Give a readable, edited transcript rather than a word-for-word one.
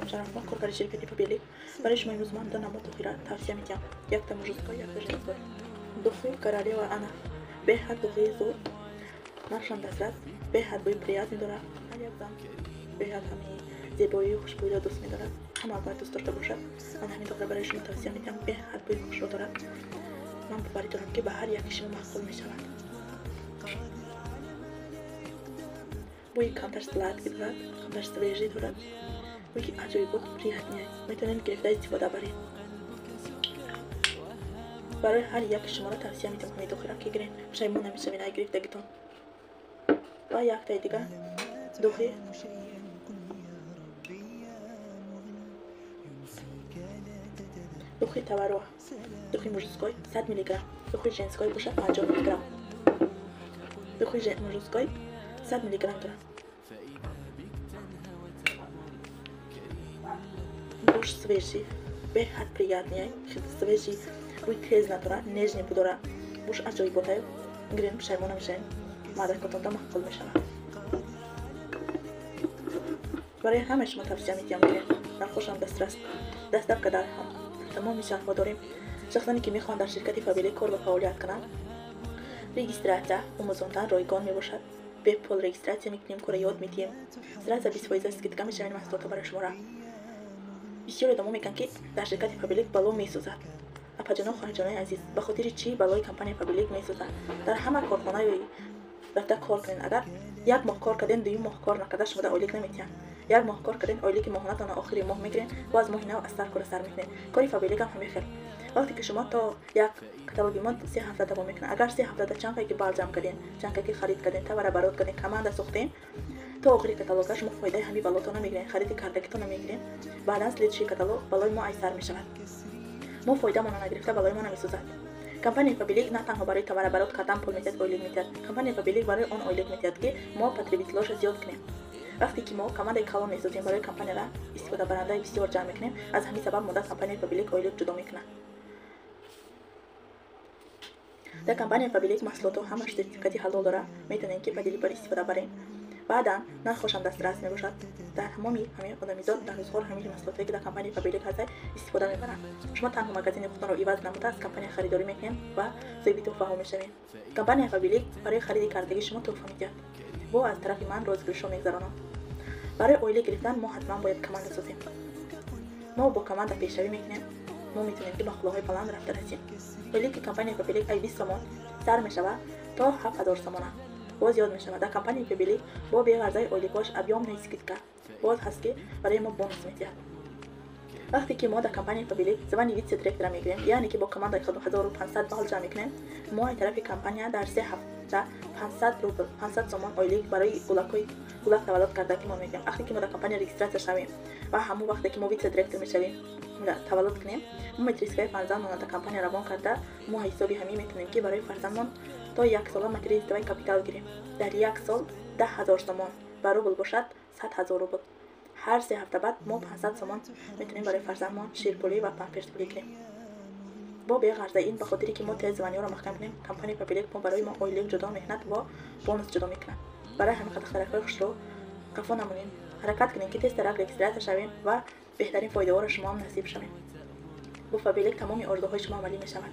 هستم شرف ما کارگر شرکتی پابلیک برای شما امروز من دو نماد دخوی را توصیه میکنم. یک تا موجودگاه، یک تا جنسگاه. دخوی قراره و انا به حد دخوی زود نقشان دسترس به حد بوی پریاز می‌دارد. هر یک زن به حد همین زیبایی و خوشبویی را دوست می‌دارد. همه باید دوست داشته باشد. من همین دختر برای شما توصیه می‌کنم. به حد بوی خوش را دارد. من باوری دارم که به هر یک شما محصول می‌شود. بوی کمتر سلات دارد، کمتر سویجی دارد. بوی عجیب بود، ریحانیه. میتونید گرفته استفاده برید. برای هر یک شما را توصیه می‌کنم همین دختر را که گرین پشیمون نمی‌شوید اگه گرفتگیتون. و یک تا دیگه دخوی توروا، دخوی موجودگاه 100 میلی گرم، دخوی جنسگاه باشه 50 میلی گرم. دخوی موجودگاه 100 میلی گرم دارم. بوش سویجی به حد приятный، سویجی بوی تیز نداره، نежный بداره. بوش عجیب بوده. گرین پشیمون نمی‌شین. مادرکتون محصول می‌شود. برای همه شما توصیه می‌کنم که نرخشان دسترس که در تمام شهرها داریم. شخصانی که میخوان در شرکت پابلیک کار و فعالیت کنند رجیستراسیا عموماً رایگان میباشد. به پول رجیستراسیا میکنیم، کار یاد میدیم. سرعت 20% است که دیگه میشوین محصولات برای شما را. بسیاری آدما میگن که در شرکت پابلیک بلو میسوزد. اپا جناب خانه جانای عزیز، به خاطر چی بلوی کمپانی پابلیک میسوزد؟ در همه کارخانه رفته کار کنین. اگر یک ماه کار کردین، دوم ماه کار نکرده شما در آیلیک نمیتین. یک ماه کار کردین، آیلیک ماهانه‌تان آخر ماه میگیرین، باز ماه نو از سر کار سر میکنین. کاری پابلیک هم همین خیلی. وقتی که شما تا یک کاتالوگ ما 3 هفته دوام میکنه. اگر 3 هفته چند که بال جمع کردین، چند که خرید کردین، تا برابر کردین، کمانده ساختین، تا آخر کاتالوگ شما فایده همین بالاتون میگیرین، خرید کردگیتون میگیرین. بعد از لیچی کاتالوگ بالای ما ایسر میشود. ما فایده ما نگرفته بالای ما نمیسوزد. کمپانی پابلیک نه تنها برای تبرعات کردن پول میتید آیلیک میتید. کمپانی پابلیک برای آن آیلیک میتید که ما پاتریبیتلاش زیاد کنیم. وقتی که ما کماند کلام میسازیم برای کمپانی را استفاده برنده بسیار جمع میکنیم، از همین سبب مدت کمپانی پابلیک آیلیک جدا میکنه. در کمپانی پابلیک محصولات همش سرتیفیکاتی حلال داره، میتونین که بدیلی برای استفاده برین. بعدا نرخشان دسترس میباشد. در تمامی همین آدمیزاد در روزگار همین محصولاتی که در کمپانی پابلیک هست استفاده میبرن. شما تنها مگزین خودتون رو عوض نموده از کمپانی خریداری میکنین و ضبط تحفه میشوین. کمپانی پابلیک برای خرید کردگی شما تحفه میده. با از طرف من روزگارشو میگذرونم. برای آیلیک گرفتن ما حتما باید کماند بسازیم. ما با کماند پیشروی میکنیم. ما میتونیم که با خلاهای بلند رفته رسیم. آیلیک کمپانی پابلیک ای 20 تومان سر میشود تا 7000 تومان. باز یاد میشود در کمپانی پابلیک با به غرضای آیلیکاش ابیام نیست که باز هست که برای ما بونوس میده. وقتی که ما در کمپانی پابلیک زبان ویت دایرکت را میگیریم، یعنی که با کماند 1500 بال جمع میکنیم، ما این طرف کمپانی در 3 هفته 500 روبل 500 تومان آیلیک برای گولک تولد کردگی ما میگیم. وقتی که ما در کمپانی رجیستراسیا شویم و همون وقتی که ما ویت دایرکت میشویم تولد کنیم، ما متریسکای فرزندمون در کمپانی روان کرده، ما حسابی همین میتونیم که برای فرزندمون تا 1 سال متریس دوای کپیتال گیریم. در 1 سال 10000 تومان بر روبل باشد 100000 روبل. هر 3 هفته بعد ما 500 تومان میتونیم برای فرزندمون شیرپولی و پامپرس پولی کنیم. با به غرض این به خاطری که ما تیز زمانی رو محکم کنیم، کمپانی پابلیک ما برای ما آیلیک جدا میکنه و بونوس جدا میکنه. برای همین خاطر خوش رو قفا نمونین، حرکت کنین که تیز تر رجیستراسیا شوین و بهترین فایده ها را شما هم نصیب شوین. با پابلیک تمامی آرزوهای شما عملی میشود.